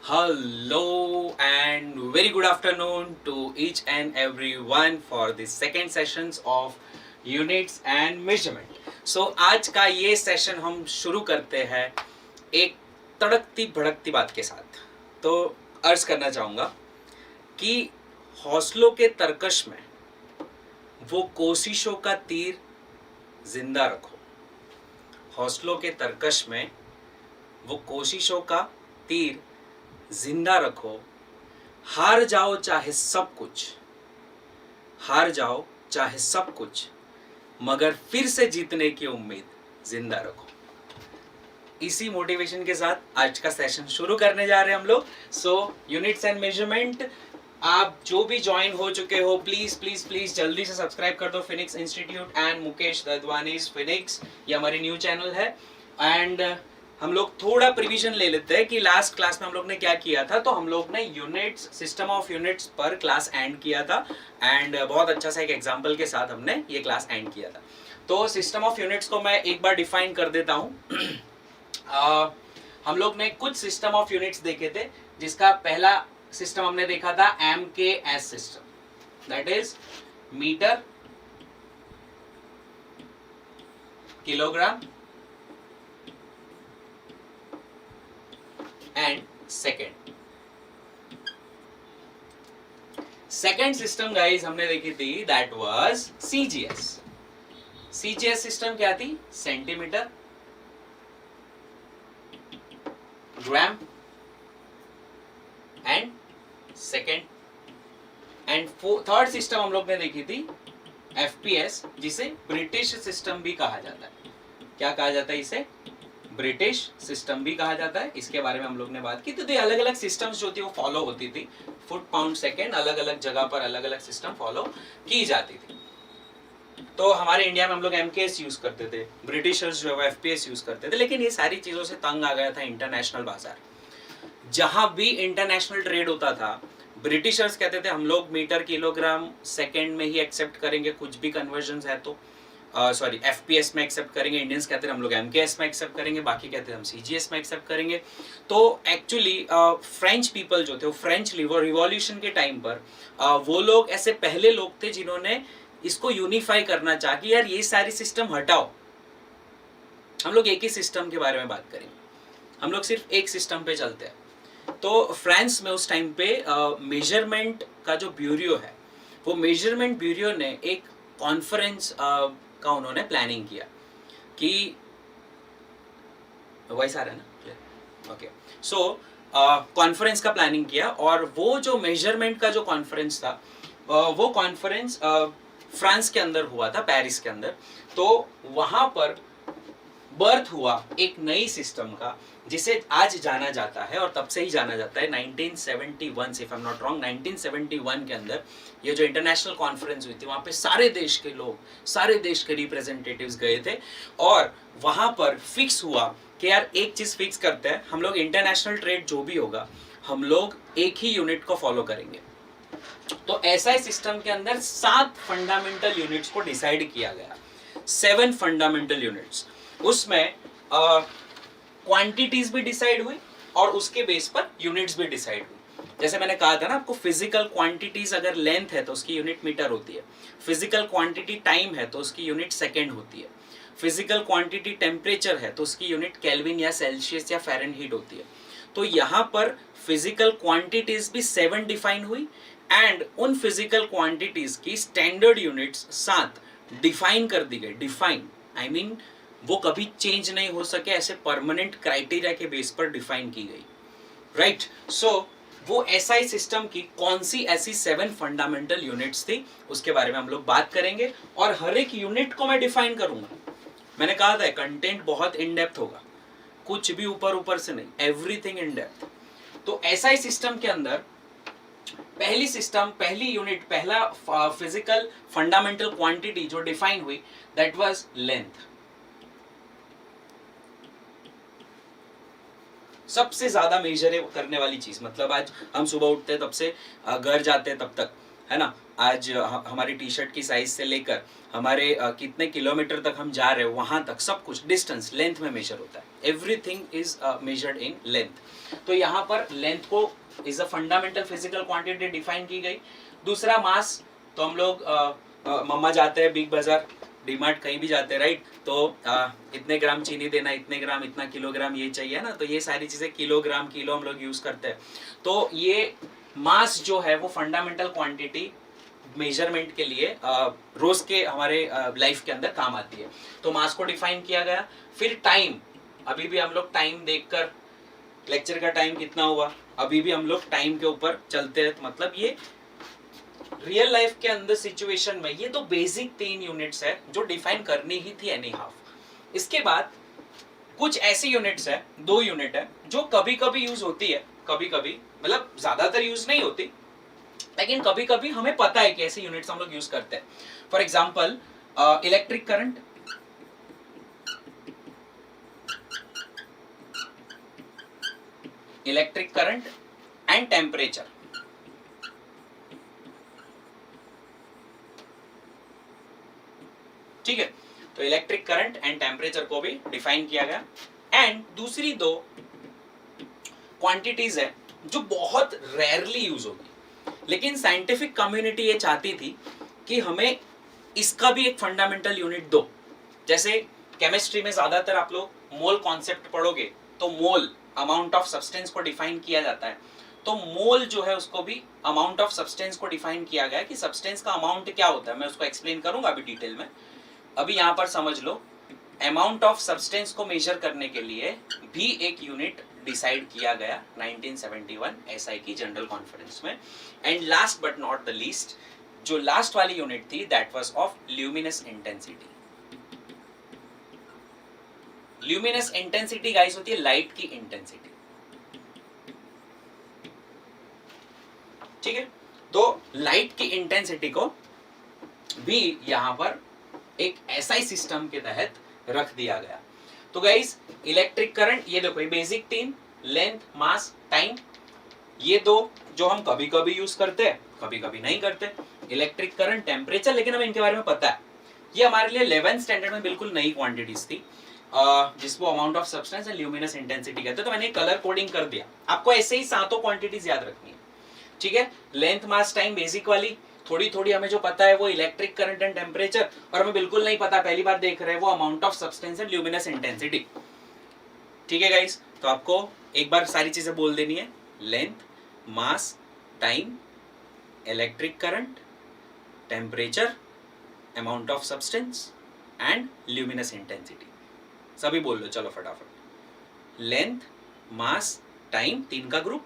Hello and very good afternoon to each and everyone for the second sessions of units and measurement. So आज का ये session हम शुरू करते हैं एक तड़कती भड़कती बात के साथ। तो अर्ज करना चाहूँगा कि हौसलों के तरकश में वो कोशिशों का तीर जिंदा रखो। हौसलों के तरकश में वो कोशिशों का तीर जिंदा रखो। हार जाओ चाहे सब कुछ, हार जाओ चाहे सब कुछ, मगर फिर से जीतने की उम्मीद जिंदा रखो। इसी मोटिवेशन के साथ आज का सेशन शुरू करने जा रहे हैं हम लोग। सो यूनिट्स एंड मेजरमेंट, आप जो भी ज्वाइन हो चुके हो प्लीज प्लीज प्लीज जल्दी से सब्सक्राइब कर दो Phoenix institute and Mukesh Dadwani's Phoenix, ये हमारी न्यू चैनल है। एंड हम लोग थोड़ा प्रिविजन ले लेते हैं कि लास्ट क्लास में हम लोग ने क्या किया था। तो हम लोग ने यूनिट्स, सिस्टम ऑफ यूनिट्स पर क्लास एंड किया था एंड बहुत अच्छा सा एक एग्जांपल के साथ हमने ये क्लास एंड किया था। तो सिस्टम ऑफ यूनिट्स को मैं एक बार डिफाइन कर देता हूँ। हम लोग ने कुछ सिस्टम ऑफ यूनिट्स देखे थे, जिसका पहला सिस्टम हमने देखा था MKS system, that is metre, kilogram and second. Second system guys हमने देखी थी, that was CGS। CGS system क्या थी? Centimetre, gram and second. And third system हम लोग ने देखी थी FPS, जिसे ब्रिटिश सिस्टम भी कहा जाता है। क्या कहा जाता है इसे? ब्रिटिश सिस्टम भी कहा जाता है। इसके बारे में हम लोग ने बात की। तो अलग अलग सिस्टम्स जो थी वो फॉलो होती थी, फुट पाउंड सेकेंड, अलग अलग जगह पर अलग अलग सिस्टम फॉलो की जाती थी। तो हमारे इंडिया में हम लोग MKS यूज करते थे, ब्रिटिशर्स जो है FPS यूज करते थे। लेकिन ये सारी चीजों से तंग आ गया था इंटरनेशनल बाजार। जहां भी इंटरनेशनल ट्रेड होता था, ब्रिटिशर्स कहते थे हम लोग मीटर, किलोग्राम, सेकेंड में ही एक्सेप्ट करेंगे, कुछ भी कन्वर्जन है तो सॉरी FPS में एक्सेप्ट करेंगे। इंडियंस कहते हैं हम लोग MKS में एक्सेप्ट करेंगे, बाकी कहते हैं हम CGS में एक्सेप्ट करेंगे। तो एक्चुअली फ्रेंच पीपल जो थे, वो फ्रेंच रिवॉल्यूशन के टाइम पर वो लोग ऐसे पहले लोग थे जिन्होंने इसको यूनिफाई करना चाहा कि यार ये सारी सिस्टम हटाओ, हम लोग एक ही सिस्टम के बारे में बात करेंगे, हम लोग सिर्फ एक सिस्टम पे चलते हैं। तो फ्रांस में उस टाइम पे मेजरमेंट का जो ब्यूरो है, वो मेजरमेंट ब्यूरो ने एक कॉन्फ्रेंस का उन्होंने प्लानिंग किया कि वॉइस आ रहा है ना? ओके। सो कॉन्फ्रेंस का प्लानिंग किया, और वो जो मेजरमेंट का जो कॉन्फ्रेंस था, वो कॉन्फ्रेंस फ्रांस के अंदर हुआ था, पेरिस के अंदर। तो वहां पर बर्थ हुआ एक नई सिस्टम का, जिसे आज जाना जाता है और तब से ही जाना जाता है 1971 से, if I am not wrong, 1971 के अंदर ये जो इंटरनेशनल कॉन्फ्रेंस हुई थी, वहाँ पे सारे देश के लोग, सारे देश के रिप्रेजेंटेटिव्स गए थे। और वहाँ पर फिक्स हुआ कि यार एक चीज़ फिक्स करते हैं, हम लोग इंटरनेशनल ट्रेड जो भी होगा, हम लोग एक ही यूनिट को फॉलो करेंगे। तो SI सिस्टम के अंदर 7 फंडामेंटल यूनिट्स को डिसाइड किया गया, 7 फंडामेंटल यूनिट्स। उसमें क्वांटिटीज भी डिसाइड हुई और उसके बेस पर यूनिट्स भी डिसाइड हुई। जैसे मैंने कहा था ना आपको, फिजिकल क्वांटिटीज अगर लेंथ है तो उसकी यूनिट मीटर होती है, फिजिकल क्वांटिटी टाइम है तो उसकी यूनिट सेकेंड होती है, फिजिकल क्वांटिटी टेम्परेचर है तो उसकी यूनिट केल्विन या सेल्सियस या फ़ारेनहीट होती है। तो यहाँ पर फिजिकल क्वांटिटीज भी 7 डिफाइन हुई, एंड उन फिजिकल क्वांटिटीज की स्टैंडर्ड यूनिट्स 7 डिफाइन कर दी गई। डिफाइन आई मीन वो कभी चेंज नहीं हो सके, ऐसे परमानेंट क्राइटेरिया के बेस पर डिफाइन की गई, राइट। सो वो SI सिस्टम की कौन सी ऐसी 7 फंडामेंटल यूनिट्स थी, उसके बारे में हम लोग बात करेंगे, और हर एक यूनिट को मैं डिफाइन करूंगा। मैंने कहा था कंटेंट बहुत इन डेप्थ होगा, कुछ भी ऊपर ऊपर से नहीं, एवरीथिंग इन डेप्थ। तो SI सिस्टम के अंदर पहली सिस्टम, पहली यूनिट, पहला फिजिकल फंडामेंटल क्वांटिटी जो डिफाइन हुई, दैट वाज लेंथ। सबसे ज्यादा मेजर करने वाली चीज, मतलब आज हम सुबह उठते हैं तब से घर जाते हैं तब तक है ना, आज हमारी टी शर्ट की साइज से लेकर हमारे कितने किलोमीटर तक हम जा रहे हैं वहां तक सब कुछ डिस्टेंस लेंथ में मेजर होता है। Everything is measured in length. तो यहाँ पर लेंथ को is a fundamental physical quantity define की गई। दूसरा मास, तो हम लोग मम्मा जाते हैं बिग बाजार, डीमार्ट, कहीं भी जाते हैं राइट, तो इतने ग्राम चीनी देना, इतने ग्राम, इतना किलोग्राम ये चाहिए ना, तो ये सारी चीजें किलोग्राम किलो हम लोग यूज करते हैं। तो ये मास जो है वो फंडामेंटल क्वांटिटी मेजरमेंट के लिए रोज के हमारे लाइफ के अंदर काम आती है। तो मास को डिफाइन किया गया। फिर टाइम, अभी भी हम लोग टाइम देखकर, लेक्चर का टाइम कितना हुआ, अभी भी हम लोग टाइम के ऊपर चलते हैं, तो मतलब ये रियल लाइफ के अंदर सिचुएशन में ये तो बेसिक 3 यूनिट्स है जो डिफाइन करनी ही थी एनी हाफ। इसके बाद कुछ ऐसी यूनिट्स है, 2 यूनिट है जो कभी कभी यूज होती है, कभी कभी मतलब ज्यादातर यूज नहीं होती, लेकिन कभी कभी हमें पता है कि ऐसी यूनिट्स हम लोग यूज करते हैं। For example electric current, electric current and temperature. ठीक है, तो इलेक्ट्रिक करंट एंड टेम्परेचर को भी डिफाइन किया गया। एंड दूसरी 2 क्वांटिटीज है जो बहुत रेयरली यूज होगी, लेकिन साइंटिफिक कम्युनिटी ये चाहती थी कि हमें इसका भी एक फंडामेंटल यूनिट दो। जैसे केमिस्ट्री में ज्यादातर आप लोग मोल कॉन्सेप्ट पढ़ोगे, तो मोल अमाउंट ऑफ सब्सटेंस को डिफाइन किया जाता है। तो मोल जो है उसको भी अमाउंट ऑफ सब्सटेंस को डिफाइन किया गया कि सब्सटेंस का अमाउंट क्या होता है। मैं उसको एक्सप्लेन करूंगा अभी डिटेल में। अभी यहां पर समझ लो, अमाउंट ऑफ सब्सटेंस को मेजर करने के लिए भी एक यूनिट डिसाइड किया गया 1971 एसआई की जनरल कॉन्फ्रेंस में। And last but not the least, जो लास्ट वाली यूनिट थी that was of luminous intensity. Luminous intensity guys होती है लाइट की इंटेंसिटी। ठीक है, तो लाइट की इंटेंसिटी को भी यहां पर एक एसआई सिस्टम के तहत रख दिया गया। तो गाइस इलेक्ट्रिक करंट, ये देखो ये बेसिक 3, लेंथ, मास, टाइम, ये 2 जो हम कभी कभी यूज करते हैं, कभी कभी नहीं करते। इलेक्ट्रिक करंट, टेम्परेचर, लेकिन हमें इनके बारे में पता है। ये हमारे लिए 11th स्टैंडर्ड में बिल्कुल नई क्वांटिटीज थी, जिसको amount of substance and luminous intensity कहते हैं। तो मैंने कलर कोडिंग कर दिया, आपको ऐसे ही 7 क्वांटिटीज याद रखनी है। ठीक है, लेंथ, मास, टाइम बेसिक वाली, थोड़ी थोड़ी हमें जो पता है वो इलेक्ट्रिक करंट एंड टेम्परेचर, और हमें बिल्कुल नहीं पता, पहली बार देख रहे हैं, वो amount of substance and luminous intensity. ठीक है गाइस, तो आपको एक बार सारी चीजें बोल देनी है, length, mass, time, electric current, temperature, amount of substance and luminous intensity. सभी बोल लो, चलो फटाफट। लेंथ, मास, टाइम 3 का ग्रुप,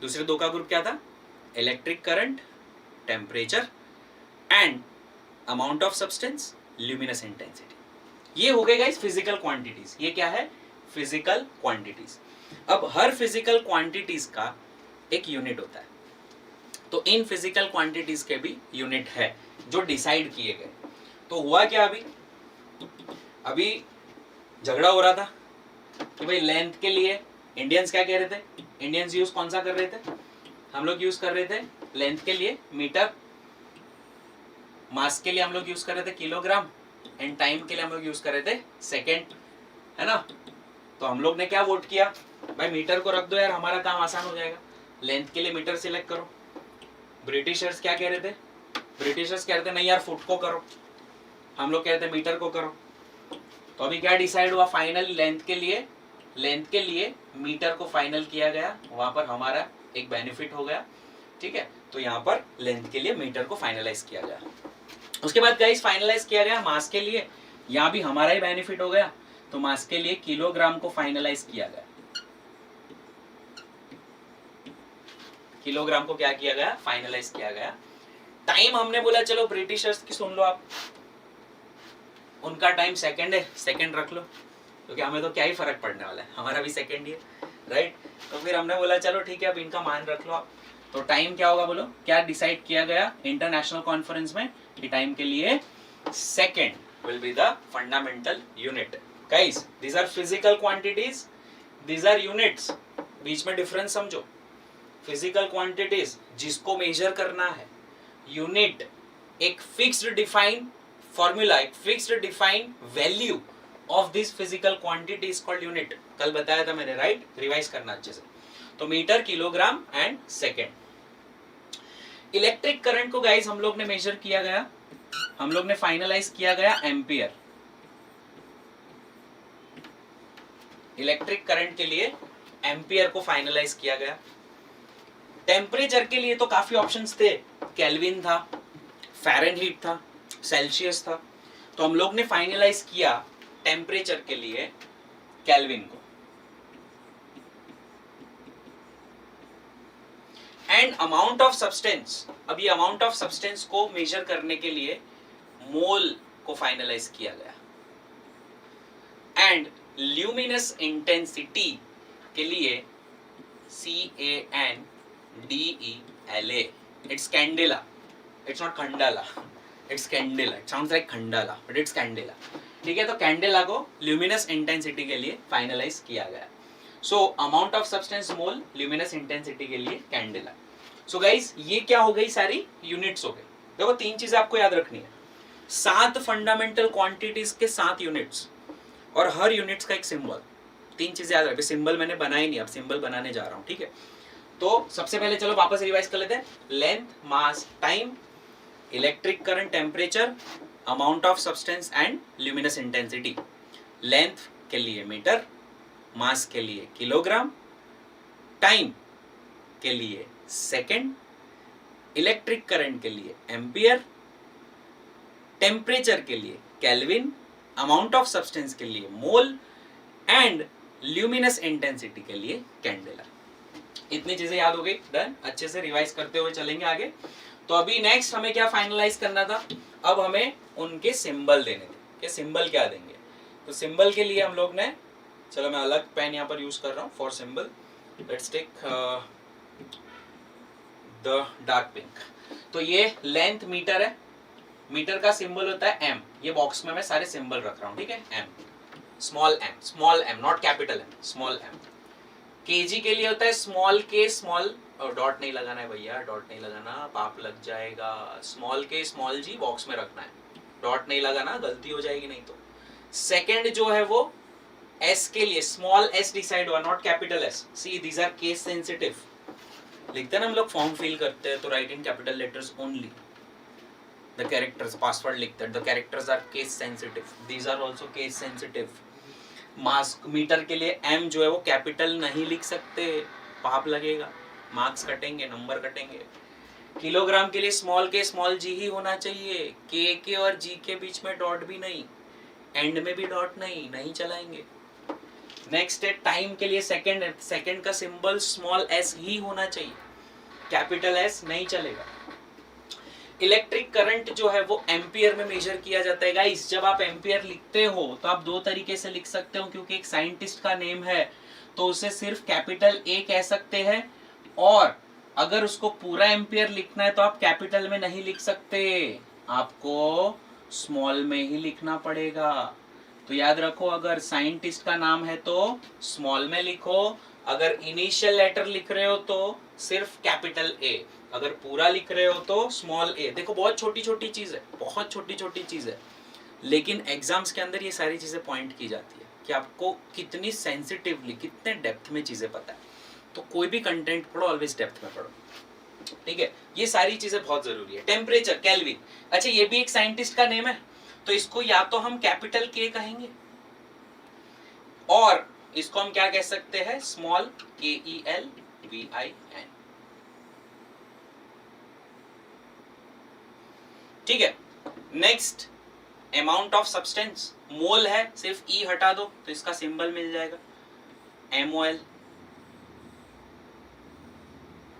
दूसरे 2 का ग्रुप क्या था, electric current, temperature and amount of substance, luminous intensity. ये हो गए गाइस फिजिकल क्वांटिटीज। ये क्या है, फिजिकल क्वांटिटीज। अब हर फिजिकल क्वांटिटीज का एक यूनिट होता है, तो इन फिजिकल क्वांटिटीज के भी यूनिट है जो डिसाइड किए गए। तो हुआ क्या, अभी झगड़ा हो रहा था कि भाई लेंथ के लिए इंडियंस क्या कह रहे थे, इंडियंस यूज कौन सा कर रहे थे, हम लोग यूज कर रहे थे लेंथ के लिए मीटर, मास के लिए हम लोग यूज कर रहे थे किलोग्राम, एंड टाइम के लिए हम लोग यूज कर रहे थे सेकेंड, है ना। तो हम लोग ने क्या वोट किया, भाई मीटर को रख दो यार, हमारा काम आसान हो जाएगा, लेंथ के लिए मीटर सिलेक्ट करो। ब्रिटिशर्स क्या कह रहे थे, ब्रिटिशर्स कह रहे थे नहीं यार फुट को करो, हम लोग कह रहे थे मीटर को करो। तो अभी क्या डिसाइड हुआ, फाइनल लेंथ के लिए मीटर को फाइनल किया गया, वहां पर हमारा एक बेनिफिट हो गया। ठीक है, तो यहाँ पर लेंथ के लिए मीटर को फाइनलाइज किया गया। उसके बाद गाइस फाइनलाइज किया गया मास के लिए, यहाँ भी हमारा ही बेनिफिट हो गया, तो मास के लिए किलोग्राम को फाइनलाइज किया गया। किलोग्राम को क्या किया गया, फाइनलाइज किया गया। टाइम हमने बोला चलो ब्रिटिशर्स की सुन लो आप, उनका टाइम सेकंड है, सेकंड रख लो, क्योंकि हमें तो क्या ही फर्क पड़ने वाला है, हमारा भी सेकंड ही है, राइट। तो फिर हमने बोला चलो ठीक है अब इनका मान रख लो आप। तो टाइम क्या होगा बोलो, क्या डिसाइड किया गया इंटरनेशनल कॉन्फ्रेंस में कि टाइम के लिए second will be the fundamental unit. Guys these are physical quantities, these are units, बीच में डिफरेंस समझो। फिजिकल क्वांटिटीज जिसको मेजर करना है यूनिट एक फिक्स्ड डिफाइन फॉर्मूला, एक fixed define value of this physical quantity is called unit. कल बताया था मैंने, राइट? रिवाइज करना अच्छे से। तो metre, kilogram and second. Electric current को गाइस हम लोग ने मेजर किया गया, हम लोग ने फाइनलाइज किया गया एम्पियर। इलेक्ट्रिक करंट के लिए एम्पियर को फाइनलाइज किया गया। टेम्परेचर के लिए तो काफी ऑप्शंस थे, केल्विन था, फ़ारेनहीट था, सेल्सियस था। तो हम लोग ने फाइनलाइज किया टेम्परेचर के लिए केल्विन को। एंड अमाउंट ऑफ सब्सटेंस, अब ये अमाउंट ऑफ सब्सटेंस को मेजर करने के लिए मोल को फाइनलाइज किया गया। एंड ल्यूमिनस इंटेंसिटी के लिए CANDELA, it's candela, it's not Khandala, it's candela, it sounds like Khandala but it's candela. ठीक है, तो कैंडेला को ल्यूमिनस इंटेंसिटी के लिए फाइनलाइज किया गया। So amount of substance mole, luminous intensity के लिए कैंडेला। सो गाइस ये क्या हो गई, सारी यूनिट्स हो गई। देखो 3 चीजें आपको याद रखनी है, 7 फंडामेंटल क्वांटिटीज के 7 यूनिट्स और हर यूनिट्स का एक सिंबल। 3 चीजें याद रखिए। सिंबल मैंने बनाई नहीं, अब सिंबल बनाने जा रहा हूं। ठीक है, तो सबसे पहले चलो वापस रिवाइज कर लेते हैं। Length, mass, time, electric current, temperature, amount of substance and luminous intensity. Length के लिए मीटर, मास के लिए किलोग्राम, टाइम के लिए सेकेंड, इलेक्ट्रिक करंट के लिए एम्पियर, टेम्परेचर के लिए केल्विन, अमाउंट ऑफ सब्सटेंस के लिए मोल एंड ल्यूमिनस इंटेंसिटी के लिए कैंडेला। इतनी चीजें याद हो गई, डन। अच्छे से रिवाइज करते हुए चलेंगे आगे। तो अभी नेक्स्ट हमें क्या फाइनलाइज करना था, अब हमें उनके सिंबल देने थे कि सिंबल क्या देंगे। तो सिंबल के लिए हम लोग ने, चलो मैं अलग पेन यहाँ पर यूज कर रहा हूँ for symbol. Let's take the dark pink. तो ये लेंथ मीटर है, मीटर का सिंबल होता है एम। ये बॉक्स में मैं सारे सिंबल रख रहा हूँ, ठीक है। M, small m, not capital m, small m. KG के लिए होता है स्मॉल के, स्मॉल, डॉट नहीं लगाना है भैया, डॉट नहीं लगाना, पाप लग जाएगा। स्मॉल के, स्मॉल जी बॉक्स में रखना है, डॉट नहीं लगाना, गलती हो जाएगी नहीं तो। सेकंड जो है वो एस के लिए स्मॉल एस डिसाइड हुआ, not capital s. See these are case sensitive. लिखते हैं ना हम लोग, फॉर्म फिल करते हैं तो write in capital letters only. The characters, password लिखते हैं, the characters are case sensitive, these are also case sensitive. Mass metre के लिए एम जो है वो कैपिटल नहीं लिख सकते, पाप लगेगा, मार्क्स कटेंगे, नंबर कटेंगे। किलोग्राम के लिए स्मॉल के, स्मॉल जी ही होना चाहिए, के और जी के बीच में डॉट भी नहीं, एंड में भी डॉट नहीं, नहीं चलाएंगे। नेक्स्ट है टाइम के लिए सेकंड, सेकंड का सिंबल स्मॉल एस ही होना चाहिए, कैपिटल एस नहीं चलेगा। इलेक्ट्रिक करंट जो है वो एम्पियर में मेजर किया जाता है गाइस। जब आप एम्पियर लिखते हो तो आप 2 तरीके से लिख सकते हो, क्योंकि एक साइंटिस्ट का नेम है तो उसे सिर्फ कैपिटल ए कह सकते हैं, और अगर उसको पूरा एम्पियर लिखना है तो आप कैपिटल में नहीं लिख सकते, आपको स्मॉल में ही लिखना पड़ेगा। तो याद रखो, अगर साइंटिस्ट का नाम है तो स्मॉल में लिखो, अगर इनिशियल लेटर लिख रहे हो तो सिर्फ कैपिटल ए, अगर पूरा लिख रहे हो तो स्मॉल ए। देखो बहुत छोटी छोटी चीज है, बहुत छोटी छोटी चीज है, लेकिन एग्जाम्स के अंदर ये सारी चीजें पॉइंट की जाती है कि आपको कितनी सेंसिटिवली, कितने डेप्थ में चीजें पता है। तो कोई भी कंटेंट पढ़ो, ऑलवेज डेप्थ में पढ़ो, ठीक है। ये सारी चीजें बहुत जरूरी है। टेम्परेचर केल्विन, अच्छा ये भी एक साइंटिस्ट का नेम है, तो इसको या तो हम कैपिटल के कहेंगे और इसको हम क्या कह सकते हैं, स्मॉल KELVIN, ठीक है। नेक्स्ट अमाउंट ऑफ सब्सटेंस, मोल है, सिर्फ ई हटा दो तो इसका सिंबल मिल जाएगा MOL,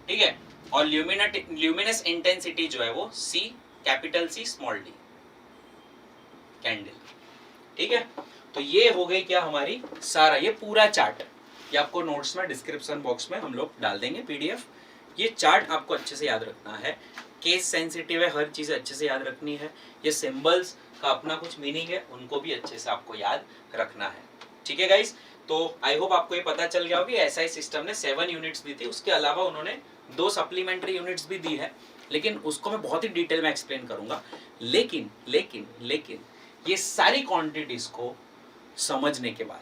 ठीक है। और ल्यूमिनस इंटेंसिटी जो है वो C, capital C small d, candle, ठीक है। तो ये हो गई क्या हमारी सारा, ये पूरा चार्ट, ये आपको नोट्स में डिस्क्रिप्शन बॉक्स में हम लोग डाल देंगे PDF। ये चार्ट आपको अच्छे से याद रखना है, केस सेंसिटिव है, हर चीज अच्छे से याद रखनी है। ये सिंबल्स का अपना कुछ मीनिंग है, उनको भी अच्छे से आपको याद रखना है, ठीक है गाइस। तो आई होप आपको ये पता चल गया होगा कि SI सिस्टम ने 7 यूनिट्स दी थी, उसके अलावा उन्होंने 2 सप्लीमेंट्री यूनिट्स भी दी है। लेकिन उसको मैं बहुत ही डिटेल में एक्सप्लेन करूंगा। लेकिन लेकिन लेकिन ये सारी क्वांटिटीज को समझने के बाद,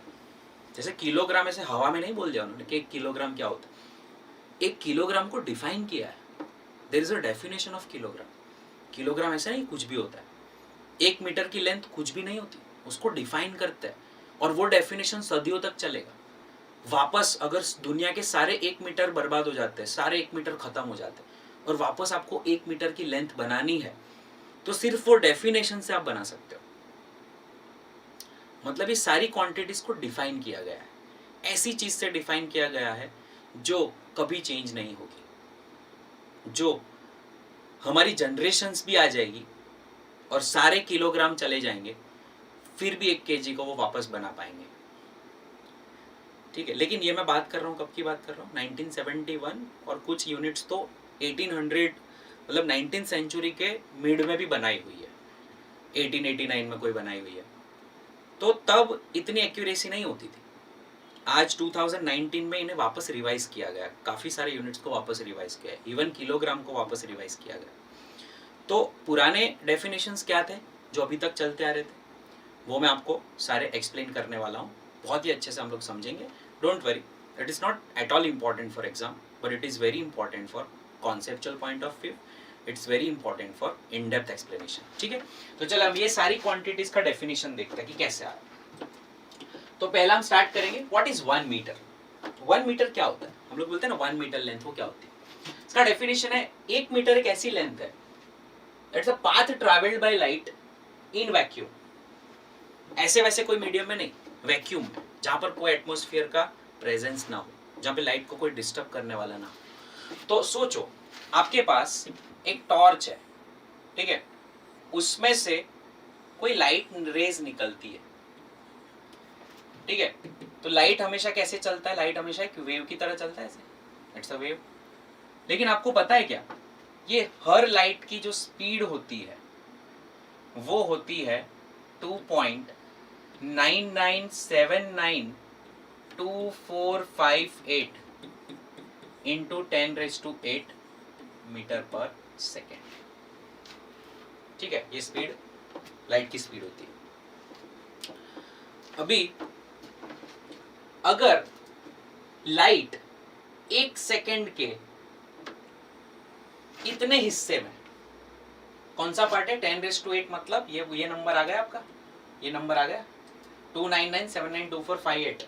जैसे किलोग्राम ऐसे हवा में नहीं बोल दिया उन्होंने कि 1 किलोग्राम क्या होता है, 1 किलोग्राम को डिफाइन किया है। There is a definition of kilogram. Kilogram ऐसा नहीं कुछ भी होता है। 1 मीटर की लेंथ कुछ भी नहीं होती, उसको डिफाइन करते हैं और वो डेफिनेशन सदियों तक चलेगा। वापस अगर दुनिया के सारे 1 मीटर बर्बाद हो जाते हैं, सारे 1 मीटर खत्म हो जाते हैं और वापस आपको 1 मीटर की लेंथ बनानी है, तो सिर्फ वो डेफिनेशन से आप बना सकते हो। मतलब ये सारी क्वांटिटीज को डिफाइन किया गया है, ऐसी चीज से डिफाइन किया गया है जो कभी चेंज नहीं होगी, जो हमारी जनरेशन्स भी आ जाएगी और सारे किलोग्राम चले जाएंगे, फिर भी 1 केजी को वो वापस बना पाएंगे। ठीक है, लेकिन ये मैं बात कर रहा हूँ, कब की बात कर रहा हूँ, 1971, और कुछ यूनिट्स तो 1800 मतलब 19th सेंचुरी के मिड में भी बनाई हुई है, 1889 में कोई बनाई हुई है। तो तब इतनी एक्यूरेसी नहीं होती थी। आज 2019 में इन्हें वापस रिवाइज किया गया, काफ़ी सारे यूनिट्स को वापस रिवाइज किया है, इवन किलोग्राम को वापस रिवाइज किया गया। तो पुराने डेफिनेशंस क्या थे जो अभी तक चलते आ रहे थे, वो मैं आपको सारे एक्सप्लेन करने वाला हूँ, बहुत ही अच्छे से हम लोग समझेंगे। Don't worry, it is not at all important for exam, but it is very important for conceptual point of view, it's very important for in depth explanation. ठीक है, तो चलो हम ये सारी क्वांटिटीज का डेफिनेशन देखते हैं कि कैसे आया। तो पहला हम स्टार्ट करेंगे, व्हाट इज 1 मीटर। 1 मीटर क्या होता है, हम लोग बोलते हैं ना 1 मीटर लेंथ, वो क्या होती है। इसका डेफिनेशन है, 1 मीटर एक ऐसी लेंथ है, it's a path travelled by light in vacuum. ऐसे वैसे कोई मीडियम में नहीं, वैक्यूम में, जहां पर कोई एटमॉस्फेयर का प्रेजेंस ना हो, जहां पे लाइट को कोई डिस्टर्ब करने वाला ना हो। तो सोचो आपके पास एक टॉर्च है, ठीक है, उसमें से कोई लाइट रेज निकलती है, ठीक है। तो लाइट हमेशा कैसे चलता है, लाइट हमेशा एक वेव की तरह चलता है, ऐसे इट्स अ वेव। लेकिन आपको पता है क्या, ये हर लाइट की जो स्पीड होती है वो होती है 2.99792458 इंटू 10⁸ मीटर पर सेकेंड। ठीक है, ये स्पीड लाइट की स्पीड होती है। अभी अगर लाइट 1 सेकेंड के इतने हिस्से में, कौन सा पार्ट है, 10⁸, मतलब ये नंबर आ गया आपका, ये नंबर आ गया 299792458,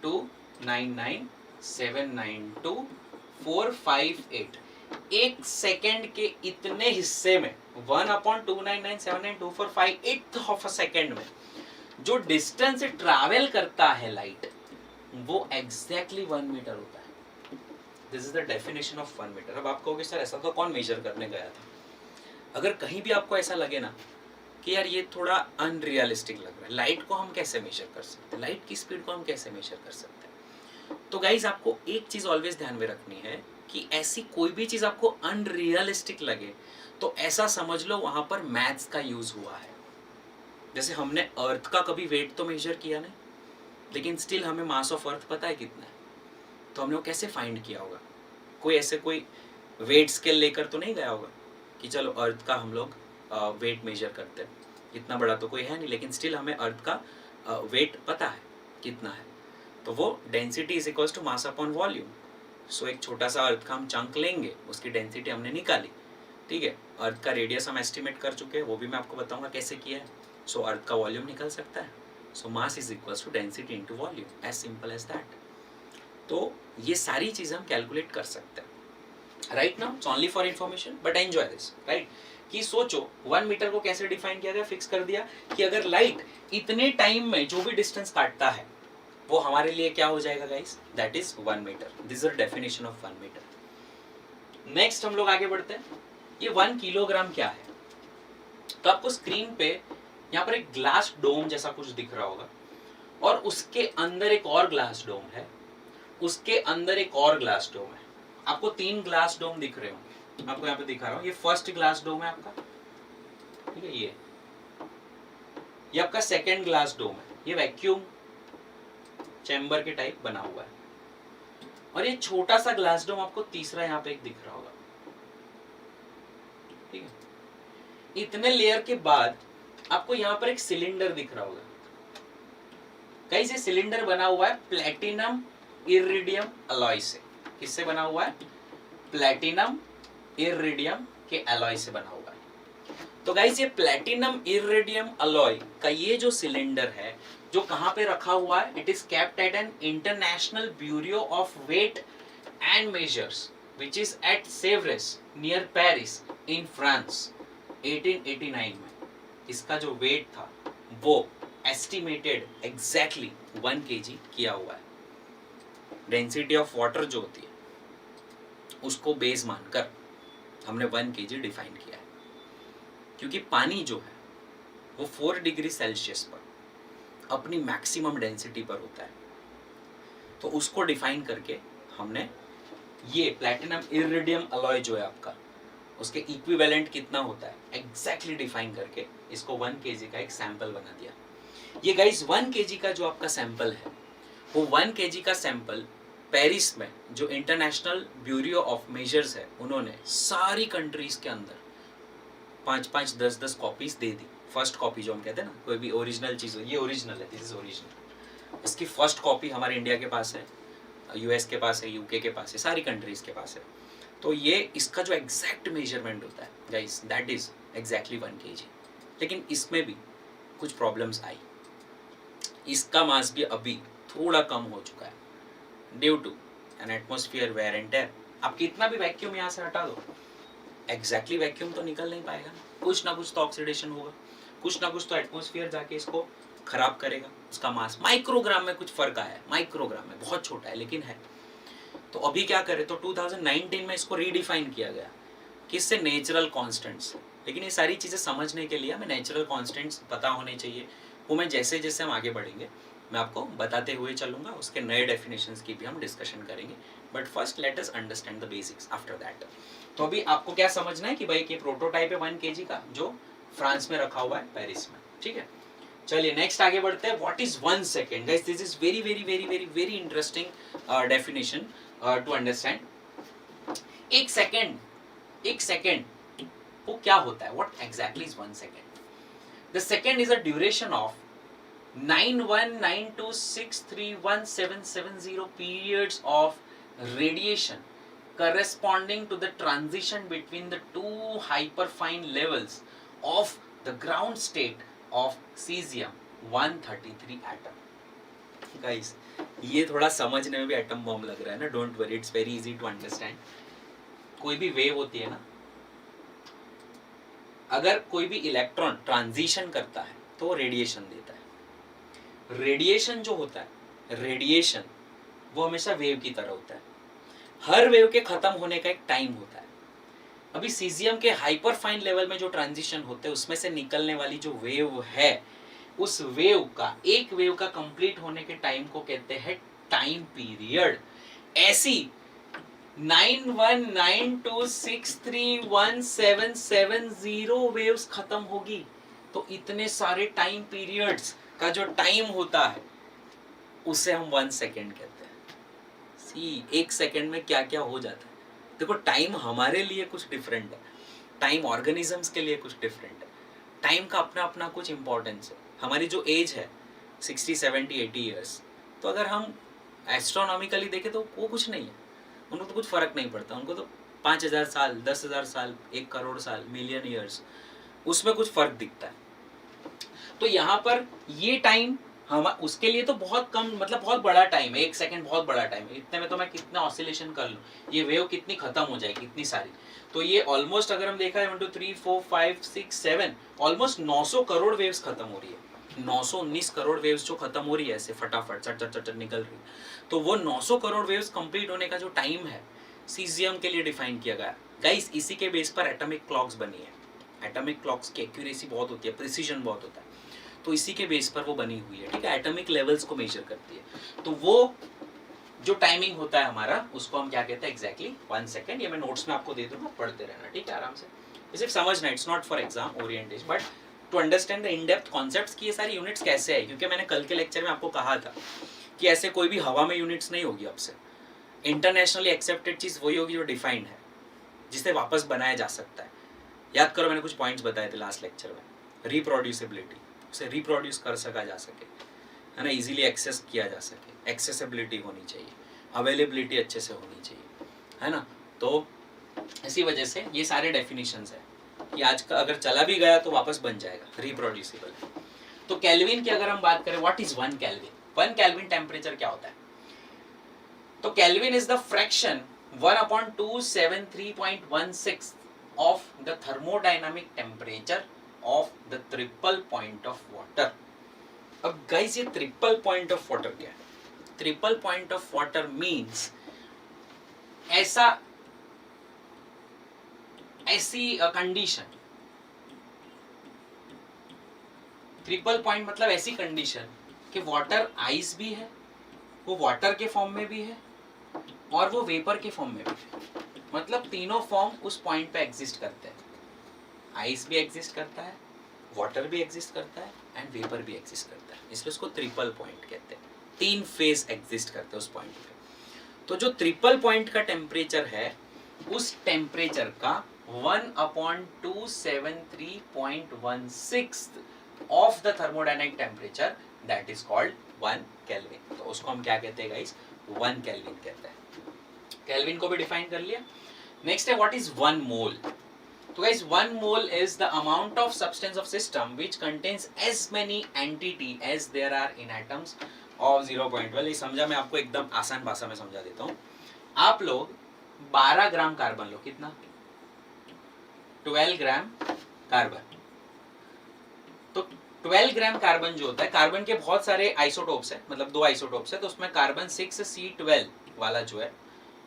299792458, 1 सेकेंड के इतने हिस्से में, 1/299792458 ऑफ अ सेकेंड में जो डिस्टेंस ट्रैवल करता है लाइट, वो एग्जैक्टली 1 मीटर होता है। This is the definition of 1 metre. अब आप कहोगे सर ऐसा तो कौन मेजर करने गया था। अगर कहीं भी आपको ऐसा लगे ना कि यार ये थोड़ा अनरियलिस्टिक लग रहा है, लाइट को हम कैसे मेजर कर सकते हैं, लाइट की स्पीड को हम कैसे मेजर कर सकते हैं, तो गाइज आपको एक चीज ऑलवेज ध्यान में रखनी है कि ऐसी कोई भी चीज आपको अनरियलिस्टिक लगे तो ऐसा समझ लो वहां पर मैथ्स का यूज हुआ है। जैसे हमने अर्थ का कभी वेट तो मेजर किया नहीं, लेकिन स्टिल हमें मास ऑफ अर्थ पता है कितना है, तो हमने वो कैसे फाइंड किया होगा। कोई ऐसे कोई वेट स्केल लेकर तो नहीं गया होगा कि चलो अर्थ का हम लोग वेट मेजर करते हैं, इतना बड़ा तो कोई है नहीं, लेकिन स्टिल हमें अर्थ का वेट पता है कितना है, तो वो density is equals to mass upon volume. So एक छोटा सा अर्थ का हम चंक लेंगे, उसकी डेंसिटी हमने निकाली, ठीक है, अर्थ का रेडियस हम एस्टिमेट कर चुके हैं, वो भी मैं आपको बताऊंगा कैसे किया है। सो अर्थ का वॉल्यूम निकल सकता है, so mass is equals to density into volume, as simple as that. तो ये सारी चीजें हम कैलकुलेट कर सकते हैं, right now it's only for information, but enjoy this, right. कि सोचो 1 मीटर को कैसे डिफाइन किया गया, फिक्स कर दिया कि अगर लाइट इतने टाइम में जो भी डिस्टेंस काटता है वो हमारे लिए क्या हो जाएगा guys, that is 1 metre. This is the definition of 1 metre. Next हम लोग आगे बढ़ते हैं, ये 1 किलोग्राम क्या है। तो आपको स्क्रीन पे यहाँ पर एक ग्लास डोम जैसा कुछ दिख रहा होगा, और उसके अंदर एक और ग्लास डोम है, उसके अंदर एक और ग्लास डोम है। आपको 3 ग्लास डोम दिख रहे होंगे, मैं आपको यहाँ पे दिखा रहा हूँ। ये फर्स्ट ग्लास डोम है आपका, ठीक है, ये आपका सेकेंड ग्लास डोम है, ये वैक्यूम चैम्बर के टाइप बना हुआ है, और ये छोटा सा ग्लास डोम आपको तीसरा यहाँ पे एक दिख रहा होगा, ठीक है। इतने लेयर के बाद आपको यहाँ पर एक सिलेंडर दिख रहा होगा। गाइस ये सिलेंडर बना हुआ है प्लैटिनम इरिडियम अलॉय से। किससे बना हुआ है? प्लैटिनम इरिडियम के अलॉय से बना हुआ है। तो गाइस ये प्लैटिनम इरिडियम अलॉय का ये जो सिलेंडर है जो कहां पे रखा हुआ है? It is kept at an international bureau of weight and measures which is at Sevres near Paris in France 1889 में। इसका जो वेट था वो एस्टिमेटेड एग्जैक्टली 1 kg किया हुआ है। डेंसिटी ऑफ वाटर जो होती है उसको बेस मानकर हमने 1 kg डिफाइन किया है, क्योंकि पानी जो है वो 4 डिग्री सेल्सियस पर अपनी मैक्सिमम डेंसिटी पर होता है। तो उसको डिफाइन करके हमने ये प्लैटिनम इरिडियम अलॉय जो है आपका, उसके इक्विवेलेंट कितना होता है एग्जैक्टली डिफाइन करके इसको 1 kg का एक सैंपल बना दिया। ये गाइस 1 kg का जो आपका सैंपल है वो 1 kg का सैंपल पेरिस में जो इंटरनेशनल ब्यूरो ऑफ मेजर्स है उन्होंने सारी कंट्रीज के अंदर 5-5, 10-10 कॉपीज दे दी। फर्स्ट कॉपी जो हम कहते हैं ना, कोई भी ओरिजिनल चीज हो, ये ओरिजिनल है, दिस इज ओरिजिनल। इसकी फर्स्ट कॉपी हमारे इंडिया के पास है, यूएस के पास है, यूके के पास है, सारी कंट्रीज के पास है। तो ये इसका जो एग्जैक्ट मेजरमेंट होता है guys that is exactly 1 kg। लेकिन इसमें भी कुछ प्रॉब्लम्स आई। इसका मास भी अभी थोड़ा कम हो चुका है due to an atmosphere wear and tear. आप कितना भी वैक्यूम यहाँ से हटा दो, एग्जैक्टली वैक्यूम तो निकल नहीं पाएगा, कुछ ना कुछ तो ऑक्सीडेशन होगा, कुछ ना कुछ तो एटमॉस्फेयर जाके इसको खराब करेगा। उसका मास माइक्रोग्राम में कुछ फर्क आया है, माइक्रोग्राम में बहुत छोटा है लेकिन है। तो अभी क्या करें, तो 2019 में इसको रीडिफाइन किया गया किससे? Natural constants. लेकिन ये सारी चीज़ें समझने के लिए हमें नेचुरल कांस्टेंट्स पता होने चाहिए। वो मैं जैसे जैसे हम आगे बढ़ेंगे मैं आपको बताते हुए चलूंगा, उसके नए डेफिनेशंस की भी हम डिस्कशन करेंगे। But first let us understand the basics after that. तो अभी आपको क्या समझना है कि भाई ये प्रोटोटाइप है 1 kg का जो फ्रांस में रखा हुआ है पेरिस में, ठीक है। चलिए नेक्स्ट आगे बढ़ते हैं। What is 1 second? Guys this is very very very very very interesting definition to understand. एक सेकेंड वो क्या होता है? What exactly is 1 second? The second is a duration of 9192631770 periods of radiation corresponding to the transition between the two hyperfine levels of the ground state of cesium-133 atom. Guys, ये थोड़ा समझने में भी atom bomb लग रहा है ना, don't worry, it's very easy to understand. कोई भी वेव होती है ना, अगर कोई भी इलेक्ट्रॉन ट्रांजिशन करता है तो वो रेडिएशन देता है। रेडिएशन जो होता है, रेडिएशन वो हमेशा वेव की तरह होता है। हर वेव के खत्म होने का एक टाइम होता है। अभी सीजियम के हाइपर फाइन लेवल में जो ट्रांजिशन होते हैं उसमें से निकलने वाली जो वेव है, उस वेव का, एक वेव का कंप्लीट होने के टाइम को कहते हैं टाइम पीरियड। ऐसी 9192631770 वेव्स खत्म होगी तो इतने सारे टाइम पीरियड्स का जो टाइम होता है उसे हम 1 सेकेंड कहते हैं। सी, 1 सेकेंड में क्या क्या हो जाता है। देखो टाइम हमारे लिए कुछ डिफरेंट है, टाइम ऑर्गेनिजम्स के लिए कुछ डिफरेंट है। टाइम का अपना अपना कुछ इंपॉर्टेंस है। हमारी जो एज है 60, 70, 80 ईयर्स, तो अगर हम एस्ट्रोनॉमिकली देखें तो वो कुछ नहीं है, उनको तो कुछ फर्क नहीं पड़ता। उनको तो 5000 साल, 10,000 साल, 1 करोड़ साल, मिलियन ईयर्स, उसमें कुछ फर्क दिखता है। तो यहाँ पर ये टाइम हम उसके लिए तो बहुत कम, मतलब बहुत बड़ा टाइम है। 1 सेकेंड बहुत बड़ा टाइम है। इतने में तो मैं कितना ऑसिलेशन कर लूँ, ये वेव कितनी खत्म हो जाएगी, इतनी सारी। तो ये ऑलमोस्ट अगर हम देखा है 1 2 3 4 5 6 7 ऑलमोस्ट 900 करोड़ वेव्स खत्म हो रही है। 919 करोड़ वेव्स जो खत्म हो रही है ऐसे फटाफट चट चट चट निकल रही है। तो वो 900 करोड़ वेव्स कंप्लीट होने का जो टाइम है सीजियम के लिए डिफाइन किया गया। गाइस इसी के बेस पर एटॉमिक क्लॉक्स बनी है। एटॉमिक क्लॉक्स की एक्यूरेसी बहुत होती है, प्रिसीजन बहुत होता है, तो इसी के बेस पर वो बनी हुई है, ठीक है। एटॉमिक लेवल्स को मेजर करती है। तो वो जो टाइमिंग होता है हमारा, उसको हम क्या कहते हैं एग्जैक्टली 1 सेकेंड। ये मैं नोट्स में आपको दे दूंगा, पढ़ते रहना, ठीक है, आराम से। सिर्फ समझना, it's not for exam orientation but to understand the in depth concepts की ये सारी यूनिट्स कैसे है। क्योंकि मैंने कल के लेक्चर में आपको कहा था कि ऐसे कोई भी हवा में यूनिट्स नहीं होगी। अब से इंटरनेशनली एक्सेप्टेड चीज़ वही होगी जो डिफाइंड है, जिसे वापस बनाया जा सकता है। याद करो मैंने कुछ पॉइंट्स बताए थे लास्ट लेक्चर में. रिप्रोड्यूसिबिलिटी, उसे रिप्रोड्यूस कर सका जा सके, है ना, इजीली एक्सेस किया जा सके, एक्सेसिबिलिटी होनी चाहिए, अवेलेबिलिटी अच्छे से होनी चाहिए, है ना. तो इसी वजह से ये सारे डेफिनेशंस है कि आज का अगर चला भी गया तो वापस बन जाएगा, रिप्रोड्यूसिबल है. तो केल्विन की अगर हम बात करें, what is 1 kelvin? 1 kelvin temperature क्या होता है? तो kelvin is the fraction 1/273.16 of the thermodynamic temperature of the triple point of water. अब गाइस ये ट्रिपल पॉइंट ऑफ वाटर क्या है? Triple point of water means ऐसी कंडीशन. ट्रिपल पॉइंट मतलब ऐसी कंडीशन कि वाटर आइस भी है, वो वाटर के फॉर्म में भी है और वो वेपर के फॉर्म में भी है. मतलब तीनों फॉर्म उस पॉइंट पे एग्जिस्ट करते हैं. आइस भी एग्जिस्ट करता है, वाटर भी एग्जिस्ट करता है एंड वेपर भी एग्जिस्ट करता है. इसलिए उसको ट्रिपल पॉइंट कहते हैं. 3 फेज एग्जिस्ट करते हैं उस पॉइंट पे. तो जो ट्रिपल पॉइंट का टेम्परेचर है, उस टेम्परेचर का 1/273.16 of the thermodynamic temperature, that is called 1 kelvin. तो उसको हम क्या कहते हैं गाइस? 1 केल्विन कहते हैं. केल्विन को भी डिफाइन कर लिया. नेक्स्ट है व्हाट इज 1 मोल. तो guys 1 mole is the amount of substance of system which contains as many entity as there are in atoms of 0.12. ये समझा, मैं आपको एकदम आसान भाषा में समझा देता हूँ. आप लोग 12 ग्राम कार्बन लो. कितना? 12 ग्राम कार्बन. तो 12 ग्राम कार्बन जो होता है, कार्बन के बहुत सारे आइसोटोप्स है, मतलब 2 आइसोटोप्स है. तो उसमें कार्बन 6C12 वाला जो है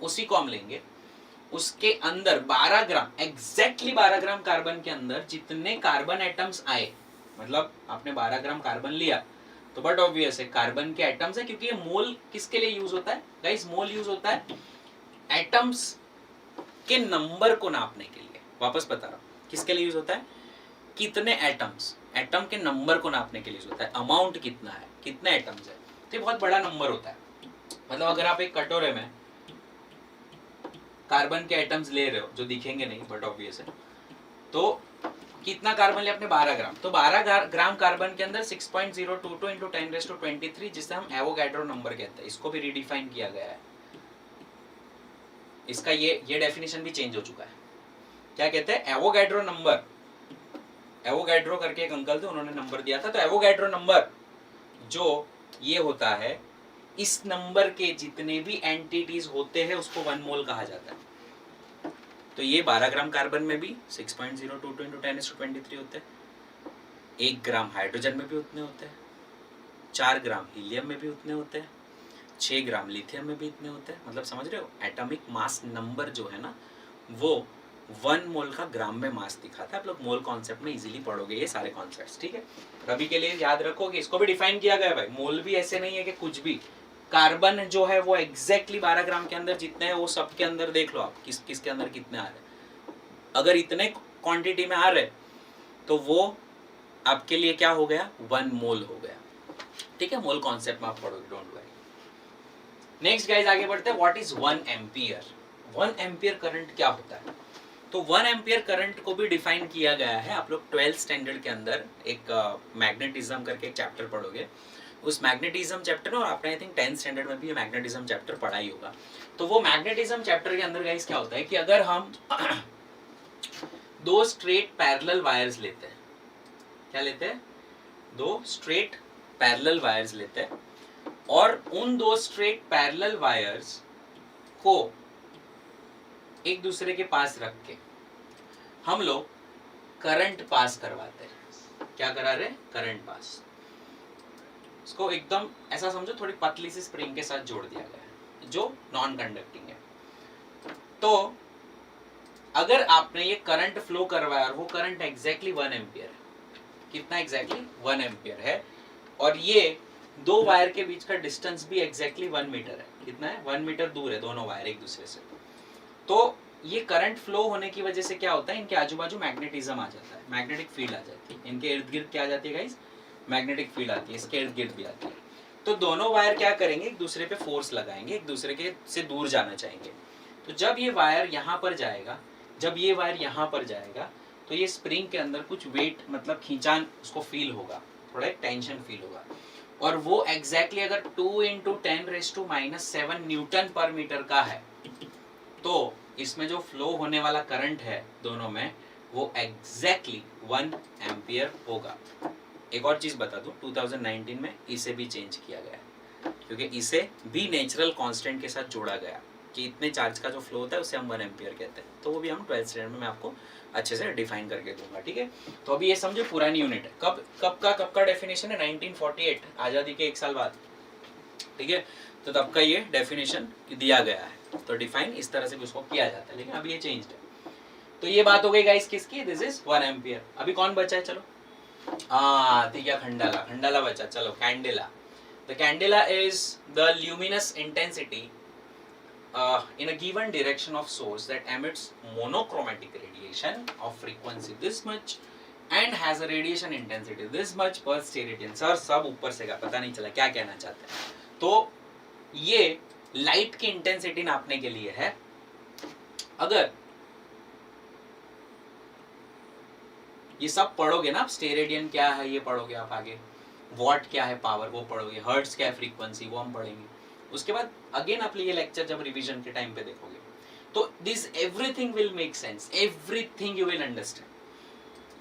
उसी को हम लेंगे. उसके अंदर 12 ग्राम, एग्जैक्टली 12 ग्राम कार्बन के अंदर जितने कार्बन एटम्स आए, मतलब आपने 12 ग्राम कार्बन लिया तो बट ऑब्वियस है कार्बन के एटम्स है, क्योंकि ये मोल किसके लिए यूज होता है गाइस? मोल यूज होता है एटम्स के नंबर को नापने के लिए. वापस बता रहा हूँ, किसके लिए यूज होता है? कितने एटम्स, एटम के नंबर को नापने के लिए यूज होता है. अमाउंट कितना है, कितने एटम्स है, तो ये बहुत बड़ा नंबर होता है. मतलब अगर आप एक कटोरे में कार्बन के एटम्स ले रहे हो, जो दिखेंगे नहीं बट ऑब्वियस है, तो कितना कार्बन ले आपने? 12 ग्राम. तो 12 ग्राम कार्बन के अंदर 6.022 इंटू 10⁻23, जिसे हम एवोगैड्रो नंबर कहते हैं. इसको भी रिडिफाइन किया गया है. इसका ये डेफिनेशन भी चेंज हो चुका है. क्या कहते हैं? Avogadro number. एवोगैड्रो करके एक अंकल थे, उन्होंने नंबर दिया था. तो एवोगैड्रो नंबर जो ये होता है, इस नंबर के जितने भी एंटिटीज होते हैं उसको 1 मोल कहा जाता है. तो ये 12 ग्राम कार्बन में भी 6.022 इंटू 10⁻23 होते हैं. 1 ग्राम हाइड्रोजन में भी उतने होते हैं. 4 ग्राम हीलियम में भी उतने होते हैं. 6 ग्राम लिथियम में भी इतने होते हैं. मतलब समझ रहे हो, एटॉमिक मास नंबर जो है ना, वो 1 मोल का ग्राम में मास दिखाता है. आप लोग मोल कॉन्सेप्ट में इजीली पढ़ोगे ये सारे कॉन्सेप्ट्स. ठीक है, अभी के लिए याद रखोगे. इसको भी डिफाइन किया गया है भाई. मोल भी ऐसे नहीं है कि कुछ भी. कार्बन जो है वो एग्जैक्टली 12 ग्राम के अंदर जितने हैं, वो सब के अंदर देख लो आप किसके अंदर कितने आ रहे हैं. अगर इतने क्वांटिटी में आ रहे तो वो आपके लिए क्या हो गया? 1 मोल हो गया. ठीक है, मोल कॉन्सेप्ट में आप पढ़ोगे, डोंट वरी. नेक्स्ट गाइस आगे बढ़ते हैं. What is 1 ampere? 1 ampere current क्या होता है? तो 1 एम्पियर करंट को भी डिफाइन किया गया है. आप लोग 12th स्टैंडर्ड के अंदर एक मैग्नेटिज्म करके एक चैप्टर पढ़ोगे. उस मैग्नेटिज्म चैप्टर में, और आपने आई थिंक 10th स्टैंडर्ड में भी मैग्नेटिज्म चैप्टर पढ़ा ही होगा. तो वो मैग्नेटिज्म चैप्टर के अंदर गाइस क्या होता है कि अगर हम 2 स्ट्रेट पैरेलल वायर्स लेते हैं, क्या लेते हैं? 2 स्ट्रेट पैरेलल वायर्स लेते हैं, और उन 2 स्ट्रेट पैरेलल वायर्स को एक दूसरे के पास रख के हम लोग करंट पास करवाते हैं. क्या करा रहे? Current pass. इसको एकदम ऐसा समझो, थोड़ी पतली सी स्प्रिंग के साथ जोड़ दिया गया है जो नॉन कंडक्टिंग है. तो अगर आपने ये करंट फ्लो करवाया और वो करंट एग्जैक्टली 1 एम्पियर है. कितना एग्जैक्टली? 1 एम्पियर है. और ये 2 वायर के बीच का डिस्टेंस भी एग्जैक्टली 1 मीटर है. कितना है? 1 मीटर दूर है दोनों वायर एक दूसरे से. तो ये करंट फ्लो होने की वजह से क्या होता है? इनके आजू बाजू मैग्नेटिज्म आ जाता है, मैग्नेटिक फील्ड आ जाती है. इनके इर्द गिर्द क्या आ जाती है गाइस? मैग्नेटिक फील्ड आती है. इसके इर्द गिर्द भी आती है. तो दोनों वायर क्या करेंगे? एक दूसरे पे फोर्स लगाएंगे, एक दूसरे के से दूर जाना चाहेंगे. तो जब ये वायर यहाँ पर जाएगा, जब ये वायर यहाँ पर जाएगा, तो ये स्प्रिंग के अंदर कुछ वेट मतलब खींचान उसको फील होगा, थोड़ा एक टेंशन फील होगा, और वो एग्जैक्टली अगर 2 × 10⁻⁷ न्यूटन पर मीटर का है तो इसमें जो फ्लो होने वाला करंट है दोनों में वो एग्जैक्टली 1 एम्पियर होगा। एक और चीज बता दूं, 2019 में इसे भी चेंज किया गया क्योंकि इसे भी नेचुरल कांस्टेंट के साथ जोड़ा गया कि इतने चार्ज का जो फ्लो होता है उसे हम 1 एम्पियर कहते हैं। तो वो भी हम 12th स्टैंडर्ड में मैं आपको अच्छे से डिफाइन करके दूंगा, ठीक है। तो अभी ये समझो पुरानी यूनिट है, कब का डेफिनेशन है, 1948, आज़ादी के 1 साल बाद, ठीक है। तो तब का ये डेफिनेशन दिया गया है, तो डिफाइन इस तरह से भी उसको किया जाता है, लेकिन अभी ये चेंज्ड है। तो ये बात हो गई गाइस किसकी, दिस इज 1 एम्पियर। अभी कौन बचा है, चलो ठीक है, खंडाला बचा, चलो candela. The candela is the luminous intensity in a given direction of source that emits monochromatic radiation of frequency this much and has a radiation intensity this much per steradian। Sir सब ऊपर से का पता नहीं चला क्या कहना चाहते हैं। तो ये लाइट की इंटेंसिटी नापने के लिए है। अगर ये सब पढ़ोगे ना आप, स्टेरेडियन क्या है ये पढ़ोगे आप आगे, वॉट क्या है पावर वो पढ़ोगे, हर्ट्ज क्या है फ्रीक्वेंसी वो हम पढ़ेंगे। उसके बाद अगेन आप ये लेक्चर जब रिवीजन के टाइम पे देखोगे तो this everything will make sense, everything you will understand.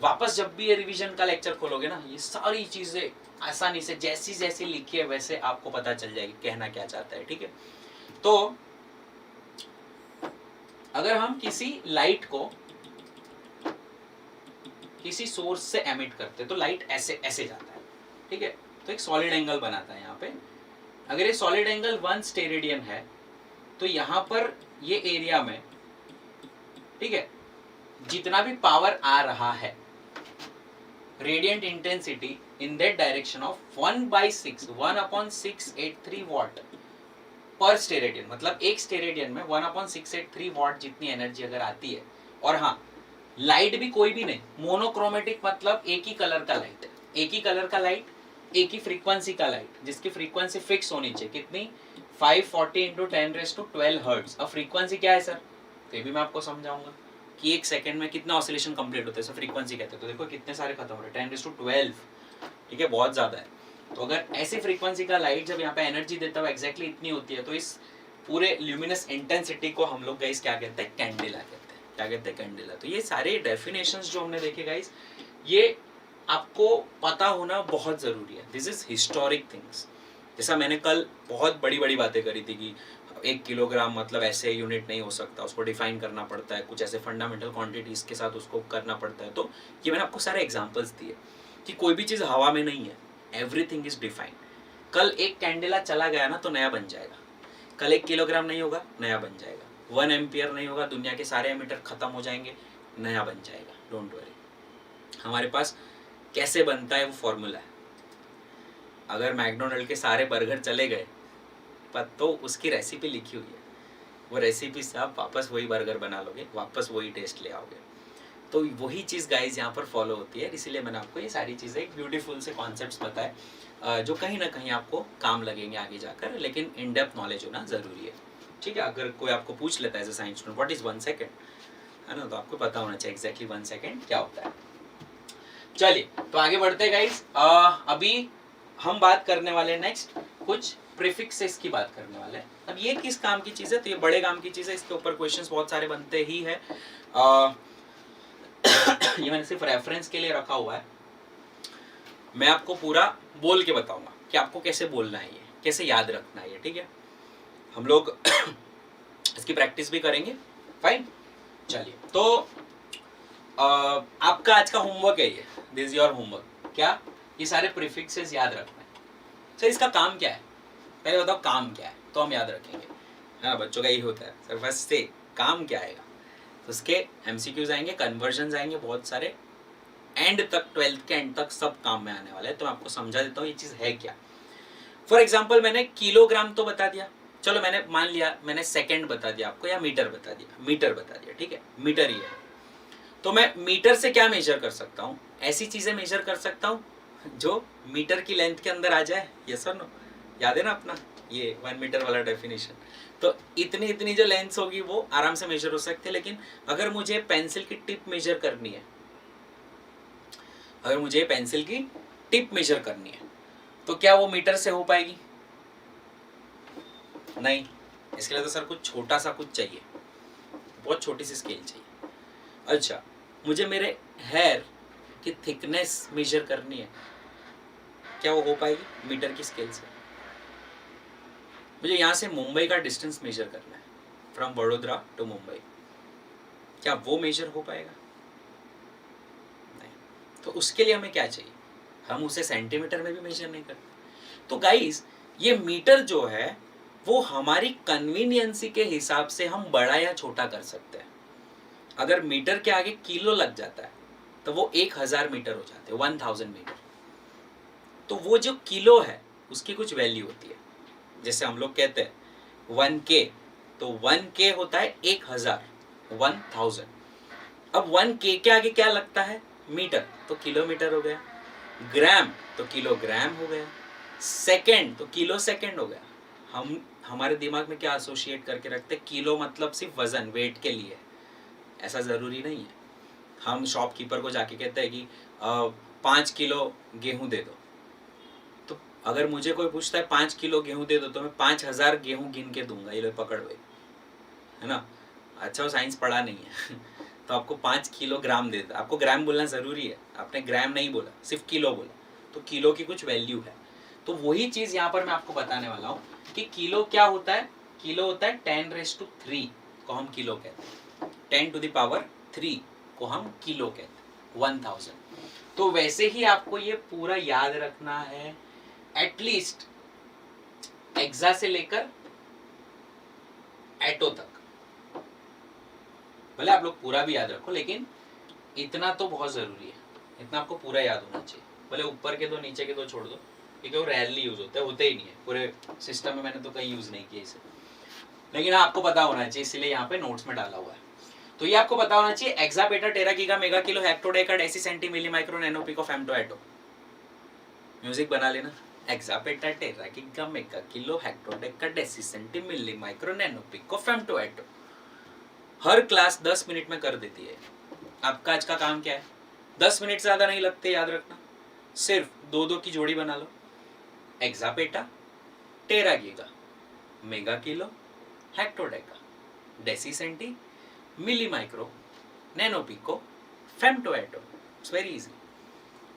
वापस जब भी ये रिवीजन का लेक्चर खोलोगे ना, ये सारी चीजें आसानी से जैसी जैसी लिखी है वैसे आपको पता चल जाएगी कहना क्या चाहता है, ठीक है। तो अगर हम किसी लाइट को किसी सोर्स से एमिट करते तो लाइट ऐसे ऐसे जाता है, ठीक है। तो एक सॉलिड एंगल बनाता है यहाँ पे। अगर ये सॉलिड एंगल 1 स्टेरेडियन है तो यहाँ पर ये एरिया में, ठीक है, जितना भी पावर आ रहा है radiant intensity in that direction of 1/6 what पर स्टेरेडियन, मतलब एक स्टेरेडियन में 1/683 वॉट जितनी एनर्जी अगर आती है। और हाँ, लाइट भी कोई भी नहीं, मोनोक्रोमेटिक मतलब एक ही कलर का लाइट, एक ही कलर का लाइट, एक ही फ्रीक्वेंसी का लाइट, जिसकी फ्रीक्वेंसी फिक्स होनी चाहिए। कितनी, 540 × 10⁻12 हर्ट्ज। अब फ्रीक्वेंसी क्या है सर, तो ये भी मैं आपको समझाऊंगा कि एक सेकंड में कितना ऑसिलेशन कंप्लीट होता है, सर फ्रीक्वेंसी कहते हैं। तो देखो कितने सारे खत्म हो रहे हैं, 10⁻12, ठीक है, बहुत ज्यादा है। तो अगर ऐसी फ्रीक्वेंसी का लाइट जब यहाँ पे एनर्जी देता है एग्जैक्टली इतनी होती है, तो इस पूरे ल्यूमिनस इंटेंसिटी को हम लोग गाइस क्या कहते हैं, कैंडेला कहते हैं। क्या कहते हैं, कैंडेला। तो ये सारे डेफिनेशंस जो हमने देखे गाइस, ये आपको पता होना बहुत जरूरी है। This is historic things. जैसा मैंने कल बहुत बड़ी बड़ी बातें करी थी कि 1 किलोग्राम मतलब ऐसे यूनिट नहीं हो सकता, उसको डिफाइन करना पड़ता है, कुछ ऐसे फंडामेंटल क्वांटिटीज के साथ उसको करना पड़ता है। तो ये मैंने आपको सारे एग्जांपल्स दिए कि कोई भी चीज़ हवा में नहीं है, एवरीथिंग इज डिफाइंड। कल एक कैंडेला चला गया ना तो नया बन जाएगा, कल 1 किलोग्राम नहीं होगा नया बन जाएगा, 1 एम्पियर नहीं होगा, दुनिया के सारे एमीटर खत्म हो जाएंगे, नया बन जाएगा। डोंट वरी, हमारे पास कैसे बनता है वो फॉर्मूला है। अगर मैकडोनल्ड के सारे बर्गर चले गए पर तो उसकी रेसिपी लिखी हुई है, वो रेसिपी से आप वापस वही बर्गर बना लोगे, वापस वही टेस्ट ले आओगे। तो वही चीज़ गाइज यहाँ पर फॉलो होती है। इसीलिए मैंने आपको ये सारी चीज़ें एक ब्यूटीफुल से कॉन्सेप्ट्स बताए जो कहीं ना कहीं आपको काम लगेंगे आगे जाकर, लेकिन इन डेप्थ नॉलेज होना ज़रूरी है, ठीक है। अगर कोई आपको पूछ लेता है as a science student what is 1 second, है ना, तो आपको पता होना चाहिए एग्जैक्टली 1 सेकेंड क्या होता है। चलिए तो आगे बढ़ते हैं गाइस। अभी हम बात करने वाले हैं नेक्स्ट कुछ प्रीफिक्सेस की बात करने वाले हैं। अब ये किस काम की चीज़ है, तो ये बड़े काम की चीज़ है, इसके ऊपर क्वेश्चंस बहुत सारे बनते ही है। ये मैंने सिर्फ रेफरेंस के लिए रखा हुआ है, मैं आपको पूरा बोल के बताऊंगा कि आपको कैसे बोलना है, ये कैसे याद रखना है, ठीक है। हम लोग इसकी प्रैक्टिस भी करेंगे, फाइन। चलिए तो आपका आज का होमवर्क है ये, दिस इज योर होमवर्क। क्या, ये सारे प्रीफिक्सेस याद रखना है। सर इसका काम क्या है, पहले बताओ काम क्या है, तो हम याद रखेंगे। हाँ, बच्चों का यही होता है सर, फर्स्ट से काम क्या आएगा, तो उसके एमसीक्यूज आएंगे, कन्वर्जन आएंगे बहुत सारे, एंड तक 12th के एंड तक सब काम में आने वाला है। तो मैं आपको समझा देता हूँ ये चीज़ है क्या। फॉर एग्जाम्पल मैंने किलोग्राम तो बता दिया, चलो मैंने मान लिया मैंने सेकेंड बता दिया आपको, या मीटर बता दिया, ठीक है, मीटर ही है। तो मैं मीटर से क्या मेजर कर सकता हूँ, ऐसी चीज़ें मेजर कर सकता हूँ जो मीटर की लेंथ के अंदर आ जाए, यस और नो, याद है ना अपना ये 1 मीटर वाला डेफिनेशन। तो इतनी जो लेंथ होगी वो आराम से मेजर हो सकते हैं। लेकिन अगर मुझे पेंसिल की टिप मेजर करनी है अगर मुझे पेंसिल की टिप मेजर करनी है तो क्या वो मीटर से हो पाएगी? नहीं, इसके लिए तो सर कुछ छोटा सा कुछ चाहिए, बहुत छोटी सी स्केल चाहिए। अच्छा, मुझे मेरे हेयर की थिकनेस मेजर करनी है, क्या वो हो पाएगी मीटर की स्केल से? मुझे यहाँ से मुंबई का डिस्टेंस मेजर करना है, फ्रॉम वडोदरा टू मुंबई, क्या वो मेजर हो पाएगा? नहीं। तो उसके लिए हमें क्या चाहिए? हम उसे सेंटीमीटर में भी मेजर नहीं करते। तो गाइस, ये मीटर जो है वो हमारी कन्वीनियंसी के हिसाब से हम बड़ा या छोटा कर सकते हैं। अगर मीटर के आगे किलो लग जाता है तो वो 1000 मीटर हो जाते हैं, 1000 मीटर। तो वो जो किलो है उसकी कुछ वैल्यू होती है। जैसे हम लोग कहते हैं 1K, तो 1K होता है 1000, 1000। अब 1K के आगे क्या लगता है? मीटर, तो किलोमीटर हो गया। ग्राम तो किलोग्राम हो गया। सेकंड तो किलो सेकंड हो गया। हम हमारे दिमाग में क्या एसोसिएट करके रखते हैं? किलो मतलब सिर्फ वजन, वेट के लिए। ऐसा ज़रूरी नहीं है। हम शॉपकीपर को जाके कहते हैं कि 5 किलो गेहूं दे दो, तो अगर मुझे कोई पूछता है 5 किलो गेहूं दे दो तो मैं 5000 गेहूं गिन के दूंगा, ये लो पकड़ भाई, है ना। अच्छा, वो साइंस पढ़ा नहीं है तो आपको 5 किलोग्राम दे दो। आपको ग्राम बोलना ज़रूरी है, आपने ग्राम नहीं बोला, सिर्फ किलो बोला, तो किलो की कुछ वैल्यू है। तो वही चीज़ यहाँ पर मैं आपको बताने वाला हूँ कि किलो क्या होता है। किलो होता है 10⁻³ को हम किलो कहते हैं, 10⁻³ को हम किलो कहते हैं, 1000। तो वैसे ही आपको ये पूरा याद रखना है, एटलीस्ट एक्सा से लेकर एटो तक। भले आप लोग पूरा भी याद रखो, लेकिन इतना तो बहुत जरूरी है, इतना आपको पूरा याद होना चाहिए। भले ऊपर के दो नीचे के दो छोड़ दो, क्योंकि वो रेयरली यूज होते ही नहीं है पूरे सिस्टम में, मैंने तो कहीं यूज नहीं किया इसे, लेकिन आपको पता होना चाहिए, इसलिए यहाँ पे नोट्स में डाला हुआ है। तो ये आपको पता होना चाहिए, exa, peta, tera, giga, mega, kilo, hecto deca, deci, centi, milli, micro, nano, pico, femto, atto. Music बना लेना। Exa, peta, tera, giga, mega, kilo, hecto deca, deci, centi, milli, micro, nano, pico, femto, atto. हर class 10 minute में कर देती है। आपका आज का काम क्या है? 10 मिनट से ज्यादा नहीं लगते याद रखना, सिर्फ 2-2 की जोड़ी बना लो। Exa, peta, tera, giga, mega, kilo, hecto deca, deci, centi, milli, micro, nano, pico, femto, atto. It's very easy.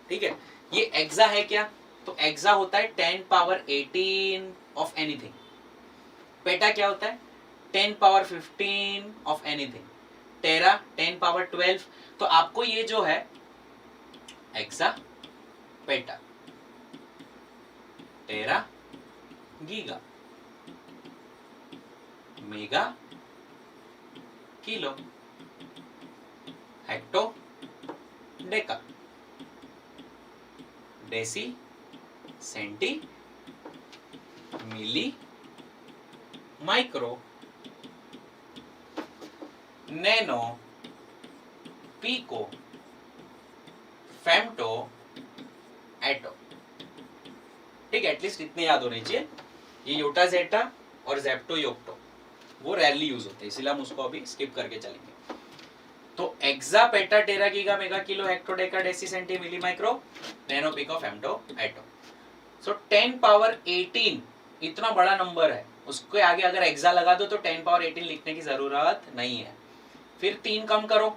ठीक है, ये एक्सा है क्या? तो एक्सा होता है 10⁻18 ऑफ एनीथिंग। पेटा क्या होता है? 10⁻15 ऑफ एनीथिंग। टेरा 10⁻12। तो आपको ये जो है exa, peta, tera, giga, mega, kilo, hecto, deca, deci, centi, milli, micro, nano, pico, femto, atto. ठीक है, एटलीस्ट इतने याद होने चाहिए। ये योटा, जेटा और जेप्टो, योक्टो वो रेयरली यूज होते हैं, इसलिए हम उसको अभी स्किप करके चलेंगे। तो exa, peta, tera, giga, mega, kilo, hecto deca, deci, centi, milli, micro, nano, pico, femto, atto. So 10⁻18 इतना बड़ा नंबर है, उसके आगे अगर एक्सा लगा दो तो 10⁻18 लिखने की जरूरत नहीं है। फिर 3 कम करो,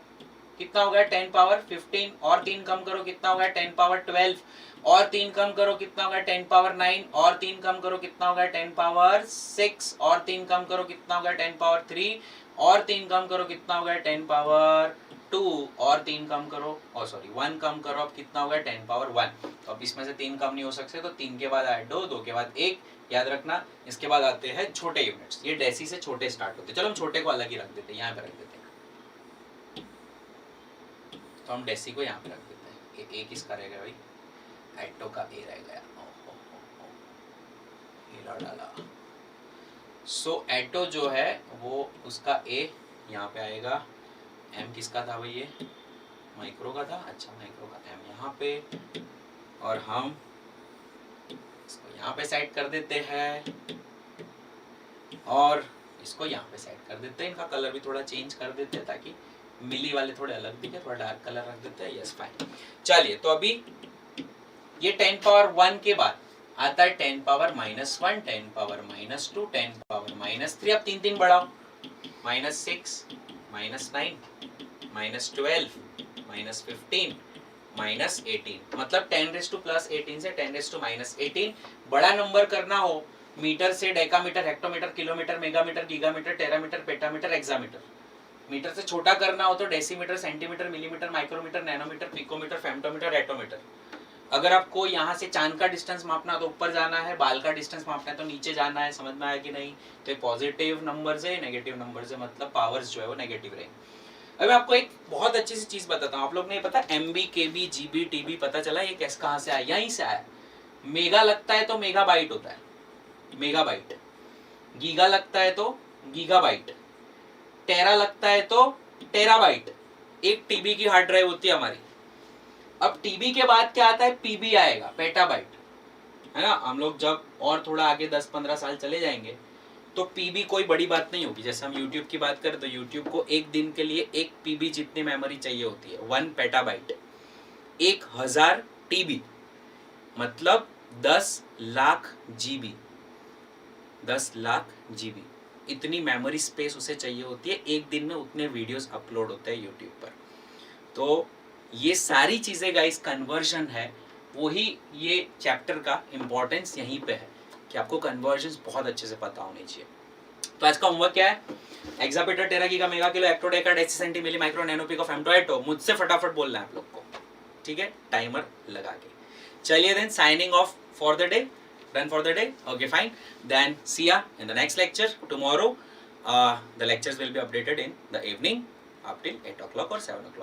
कितना हो गया? 10⁻15। और 3 कम करो, कितना हो गया? 10⁻12। और 3 कम करो, कितना हो गया? 10⁻9। और 3 कम करो, कितना हो गया? 10⁻6। और 3 कम करो, कितना हो गया? 10⁻3। और 3 कम करो, कितना हो गया? 10⁻2। और 3 कम करो, और सॉरी 1 कम करो, अब कितना हो गया? 10⁻1। तो अब इसमें से 3 कम नहीं हो सकते, तो 3 के बाद ऐड 2, 2 के बाद 1, याद रखना। इसके बाद आते हैं छोटे यूनिट्स, ये डेसी से छोटे स्टार्ट होते हैं। चलो हम छोटे को अलग ही रख देते हैं, यहाँ पे रख देते हैं। तो हम डेसी को यहाँ पे रख देते हैं। ए किसका रहेगा भाई? एटो का ए रह गया। डाला। सो एटो जो है वो उसका ए यहाँ पे आएगा। एम किसका था भाई? ये माइक्रो का था। अच्छा, माइक्रो का एम यहाँ पे, और हम इसको यहाँ पे सेट कर देते हैं और इसको यहाँ पे सेट कर देते हैं। इनका कलर भी थोड़ा चेंज कर देते हैं ताकि मिली वाले थोड़े अलग दिखे, थोड़ा डार्क कलर रख देते हैं, यस फाइन। चलिए तो अभी ये 10 पावर 1 के बाद आता है 10 पावर -1, 10 पावर -2, 10 पावर -3। अब 3 3 बढ़ाओ, -6, -9, -12, -15, -18, मतलब 10⁻+18 से 10⁻−18। बड़ा नंबर करना हो मीटर से decametre, hectometre, kilometre, megametre, gigametre, terametre, petametre, exametre. Metre से छोटा करना हो तो decimetre, centimetre, millimetre, micrometre, nanometre, picometre, femtometre, attometre. अगर आपको यहाँ से चांद का डिस्टेंस मापना तो ऊपर जाना है, बाल का डिस्टेंस मापना है तो नीचे जाना है। समझ में आया कि नहीं? तो पॉजिटिव नंबर से नेगेटिव नंबर से मतलब पावर्स जो है वो नेगेटिव रहेंगे। अभी आपको एक बहुत अच्छी सी चीज बताता हूँ। आप लोग ने पता MB, KB, GB, TB पता चला ये कैसे कहाँ से आया? यहीं से आया। मेगा लगता है तो मेगाबाइट होता है, मेगाबाइट। गीगा लगता है तो गीगाबाइट। टेरा लगता है तो टेराबाइट। एक टीबी की हार्ड ड्राइव होती है हमारी। अब टीबी के बाद क्या आता है? पीबी आएगा, पेटाबाइट, है ना। हम लोग जब और थोड़ा आगे 10-15 साल चले जाएंगे तो पीबी कोई बड़ी बात नहीं होगी। जैसे हम यूट्यूब की बात करें तो यूट्यूब को एक दिन के लिए 1 पीबी जितनी मेमोरी चाहिए होती है, 1 पेटाबाइट। 1000 टीबी मतलब 10 लाख जीबी, 10 लाख जीबी इतनी मेमोरी स्पेस उसे चाहिए होती है। एक दिन में उतने वीडियोस अपलोड होते हैं यूट्यूब पर। तो ये सारी चीजें गाइस कन्वर्जन है, वही ये चैप्टर का इंपॉर्टेंस यहीं पे है कि आपको कन्वर्जन बहुत अच्छे से पता होनी चाहिए। तो आज का होमवर्क क्या है? एक्सापीटर, टेरा, गीगा, मेगा, किलो, हेक्टोडेका, डेसीसेंटी, मिली, माइक्रो, नैनो, पिको, फेम्टो, एटो। मुझसे फटाफट बोलना है आप लोग को, ठीक है? टाइमर लगा के। चलिए then, signing off for the day, done for the day. Okay, fine. Then see ya in the next lecture tomorrow. The lectures will be updated in the evening up till 8 o'clock or 7 o'clock.